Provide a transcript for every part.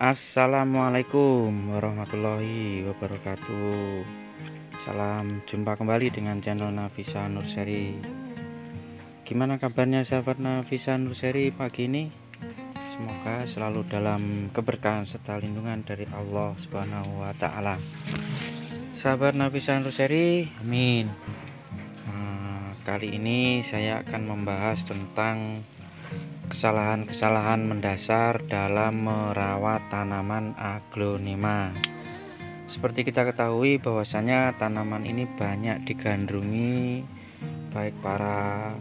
Assalamualaikum warahmatullahi wabarakatuh. Salam jumpa kembali dengan channel Nafisa Nurseri. Gimana kabarnya sahabat Nafisa Nurseri pagi ini? Semoga selalu dalam keberkahan serta lindungan dari Allah Subhanahu wa taala. Sahabat Nafisa Nurseri, amin. Kali ini saya akan membahas tentang kesalahan-kesalahan mendasar dalam merawat tanaman aglonema. Seperti kita ketahui bahwasanya tanaman ini banyak digandrungi baik para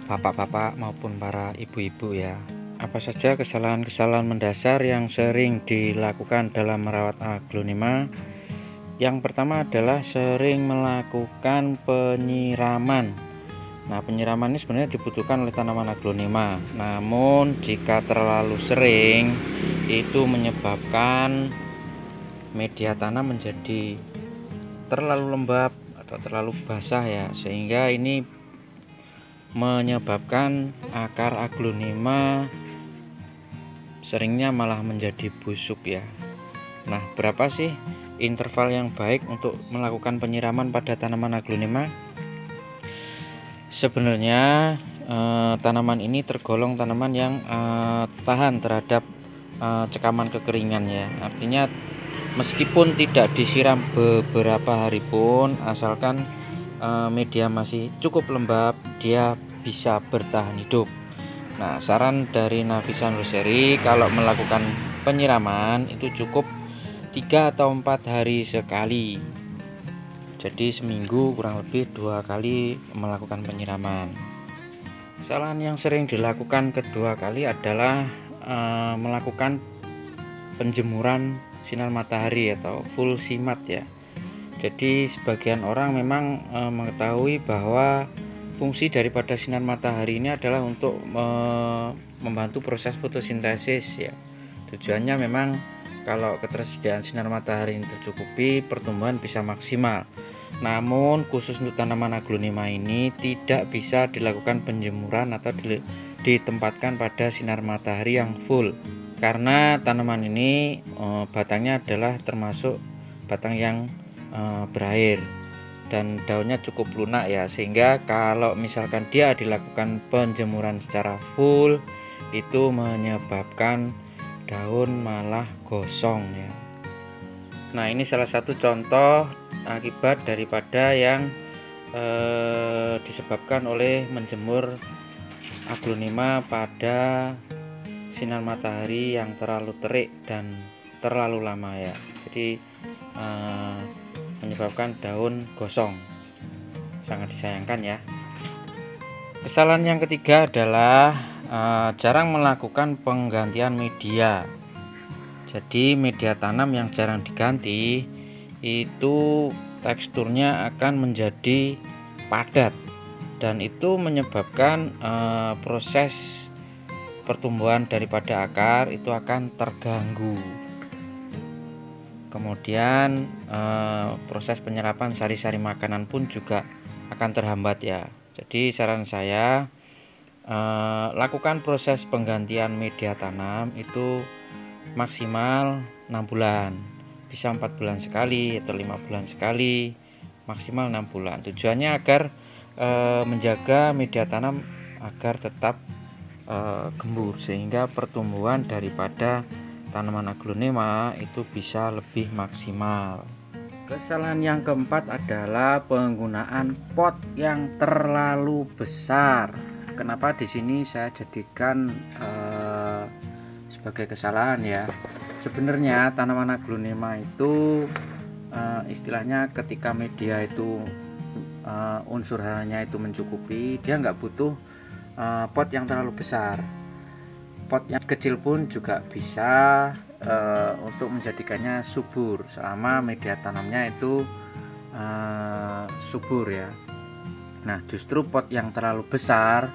bapak-bapak maupun para ibu-ibu ya. Apa saja kesalahan-kesalahan mendasar yang sering dilakukan dalam merawat aglonema? Yang pertama adalah sering melakukan penyiraman. Nah, penyiraman ini sebenarnya dibutuhkan oleh tanaman aglonema. Namun jika terlalu sering itu menyebabkan media tanam menjadi terlalu lembab atau terlalu basah ya, sehingga ini menyebabkan akar aglonema seringnya malah menjadi busuk ya. Nah, berapa sih interval yang baik untuk melakukan penyiraman pada tanaman aglonema? Sebenarnya tanaman ini tergolong tanaman yang tahan terhadap cekaman kekeringan ya. Artinya meskipun tidak disiram beberapa hari pun, asalkan media masih cukup lembab, dia bisa bertahan hidup. Nah, saran dari Nafisa Nurseri kalau melakukan penyiraman itu cukup 3 atau 4 hari sekali. Jadi seminggu kurang lebih 2 kali melakukan penyiraman. Kesalahan yang sering dilakukan kedua kali adalah melakukan penjemuran sinar matahari atau full simat ya. Jadi sebagian orang memang mengetahui bahwa fungsi daripada sinar matahari ini adalah untuk membantu proses fotosintesis ya. Tujuannya memang kalau ketersediaan sinar matahari ini tercukupi, pertumbuhan bisa maksimal. Namun khusus untuk tanaman aglonema ini tidak bisa dilakukan penjemuran atau ditempatkan pada sinar matahari yang full, karena tanaman ini batangnya adalah termasuk batang yang berair dan daunnya cukup lunak ya, sehingga kalau misalkan dia dilakukan penjemuran secara full itu menyebabkan daun malah gosong ya. Nah, ini salah satu contoh akibat daripada yang disebabkan oleh menjemur aglonema pada sinar matahari yang terlalu terik dan terlalu lama ya. Jadi menyebabkan daun gosong. Sangat disayangkan ya. Kesalahan yang ketiga adalah jarang melakukan penggantian media. Jadi media tanam yang jarang diganti itu teksturnya akan menjadi padat dan itu menyebabkan proses pertumbuhan daripada akar itu akan terganggu. Kemudian proses penyerapan sari-sari makanan pun juga akan terhambat ya. Jadi saran saya lakukan proses penggantian media tanam itu maksimal 6 bulan, bisa 4 bulan sekali atau 5 bulan sekali, maksimal 6 bulan. Tujuannya agar menjaga media tanam agar tetap gembur, sehingga pertumbuhan daripada tanaman aglonema itu bisa lebih maksimal. Kesalahan yang keempat adalah penggunaan pot yang terlalu besar. Kenapa di sini saya jadikan sebagai kesalahan ya? Sebenarnya tanaman aglonema itu istilahnya ketika media itu unsur haranya itu mencukupi, dia nggak butuh pot yang terlalu besar. Pot yang kecil pun juga bisa untuk menjadikannya subur selama media tanamnya itu subur ya. Nah, justru pot yang terlalu besar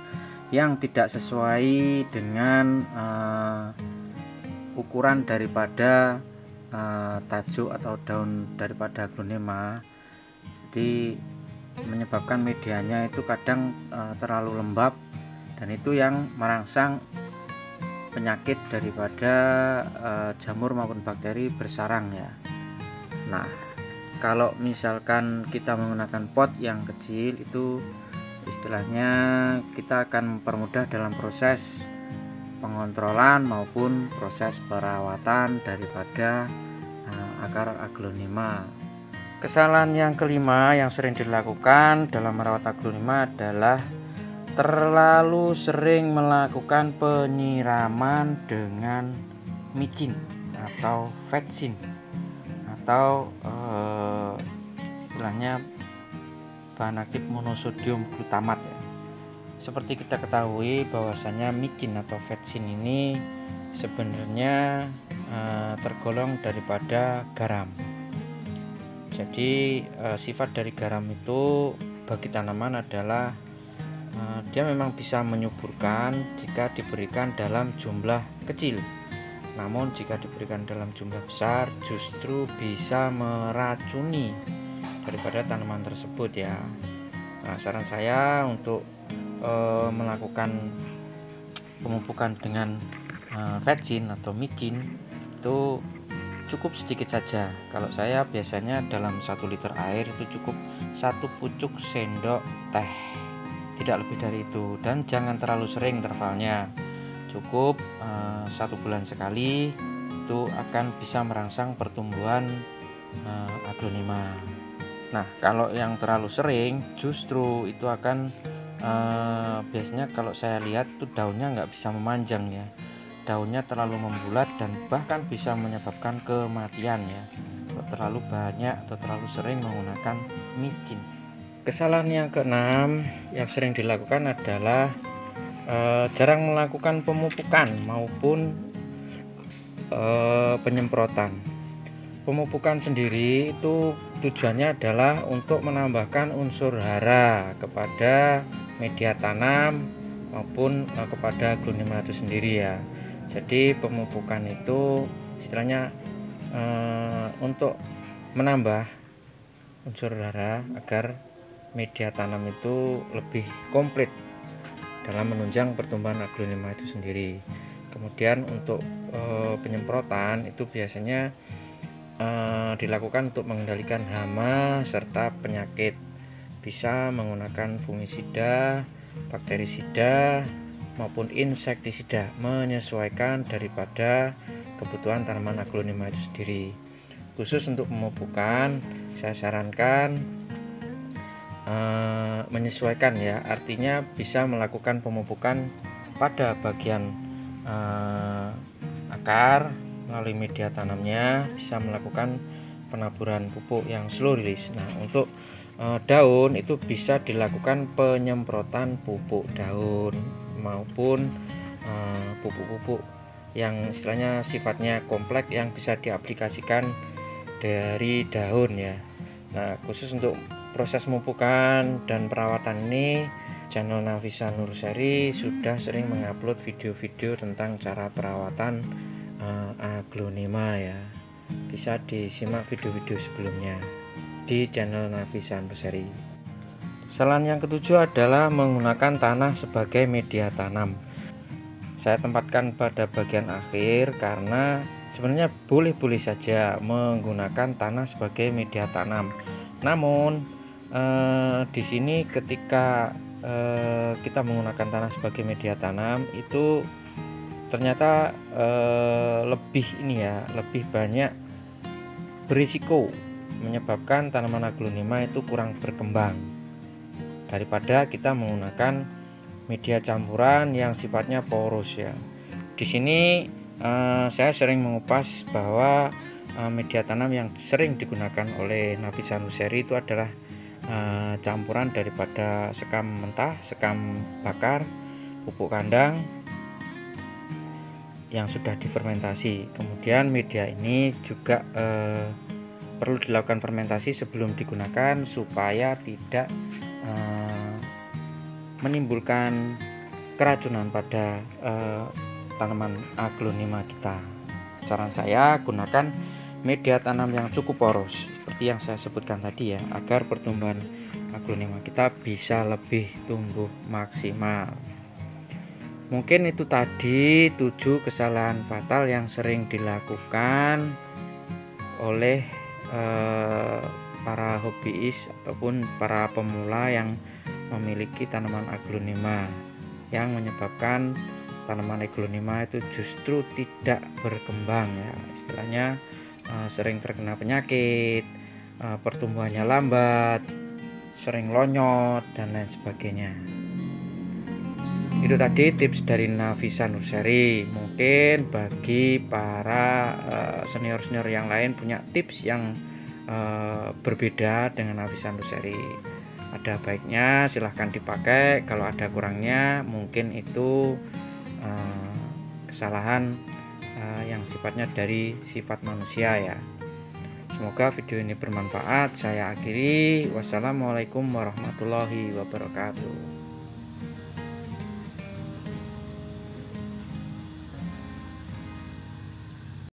yang tidak sesuai dengan ukuran daripada tajuk atau daun daripada aglonema, jadi menyebabkan medianya itu kadang terlalu lembab dan itu yang merangsang penyakit daripada jamur maupun bakteri bersarang ya. Nah, kalau misalkan kita menggunakan pot yang kecil, itu istilahnya kita akan mempermudah dalam proses pengontrolan maupun proses perawatan daripada akar aglonema. Kesalahan yang kelima yang sering dilakukan dalam merawat aglonema adalah terlalu sering melakukan penyiraman dengan micin atau vetsin atau istilahnya bahan aktif monosodium glutamat ya. Seperti kita ketahui bahwasanya micin atau vetsin ini sebenarnya tergolong daripada garam. Jadi sifat dari garam itu bagi tanaman adalah dia memang bisa menyuburkan jika diberikan dalam jumlah kecil. Namun jika diberikan dalam jumlah besar justru bisa meracuni daripada tanaman tersebut ya. Nah, saran saya untuk melakukan pemupukan dengan vetsin atau micin itu cukup sedikit saja. Kalau saya biasanya dalam 1 liter air itu cukup 1 pucuk sendok teh, tidak lebih dari itu, dan jangan terlalu sering intervalnya, cukup 1 bulan sekali. Itu akan bisa merangsang pertumbuhan aglonema. Nah, kalau yang terlalu sering justru itu akan biasanya kalau saya lihat tuh daunnya nggak bisa memanjang ya, daunnya terlalu membulat dan bahkan bisa menyebabkan kematian ya, terlalu banyak atau terlalu sering menggunakan micin. Kesalahan yang keenam yang sering dilakukan adalah jarang melakukan pemupukan maupun penyemprotan. Pemupukan sendiri itu tujuannya adalah untuk menambahkan unsur hara kepada media tanam maupun kepada aglonema itu sendiri ya. Jadi pemupukan itu istilahnya untuk menambah unsur hara agar media tanam itu lebih komplit dalam menunjang pertumbuhan aglonema itu sendiri. Kemudian untuk penyemprotan itu biasanya dilakukan untuk mengendalikan hama serta penyakit. Bisa menggunakan fungisida, bakterisida maupun insektisida, menyesuaikan daripada kebutuhan tanaman aglonema itu sendiri. Khusus untuk pemupukan saya sarankan menyesuaikan ya, artinya bisa melakukan pemupukan pada bagian akar melalui media tanamnya, bisa melakukan penaburan pupuk yang slow release. Nah, untuk daun itu bisa dilakukan penyemprotan pupuk daun maupun pupuk-pupuk yang istilahnya sifatnya kompleks yang bisa diaplikasikan dari daun ya. Nah, khusus untuk proses pemupukan dan perawatan ini, channel Nafisa Nurseri sudah sering mengupload video-video tentang cara perawatan aglonema ya. Bisa disimak video-video sebelumnya di channel Nafisa Nurseri. Kesalahan yang ketujuh adalah menggunakan tanah sebagai media tanam. Saya tempatkan pada bagian akhir karena sebenarnya boleh-boleh saja menggunakan tanah sebagai media tanam. Namun di sini ketika kita menggunakan tanah sebagai media tanam itu ternyata lebih banyak berisiko menyebabkan tanaman aglonema itu kurang berkembang daripada kita menggunakan media campuran yang sifatnya poros ya. Di sini saya sering mengupas bahwa media tanam yang sering digunakan oleh Nafisa Nurseri itu adalah campuran daripada sekam mentah, sekam bakar, pupuk kandang yang sudah difermentasi. Kemudian media ini juga perlu dilakukan fermentasi sebelum digunakan supaya tidak menimbulkan keracunan pada tanaman aglonema kita. Saran saya gunakan media tanam yang cukup poros seperti yang saya sebutkan tadi ya, agar pertumbuhan aglonema kita bisa lebih tumbuh maksimal. Mungkin itu tadi 7 kesalahan fatal yang sering dilakukan oleh para hobiis ataupun para pemula yang memiliki tanaman aglonema, yang menyebabkan tanaman aglonema itu justru tidak berkembang ya, istilahnya sering terkena penyakit, pertumbuhannya lambat, sering lonyot dan lain sebagainya. Itu tadi tips dari Nafisa Nurseri. Mungkin bagi para senior-senior yang lain punya tips yang berbeda dengan Nafisa Nurseri. Ada baiknya silahkan dipakai, kalau ada kurangnya mungkin itu kesalahan yang sifatnya dari sifat manusia ya. Semoga video ini bermanfaat. Saya akhiri. Wassalamualaikum warahmatullahi wabarakatuh.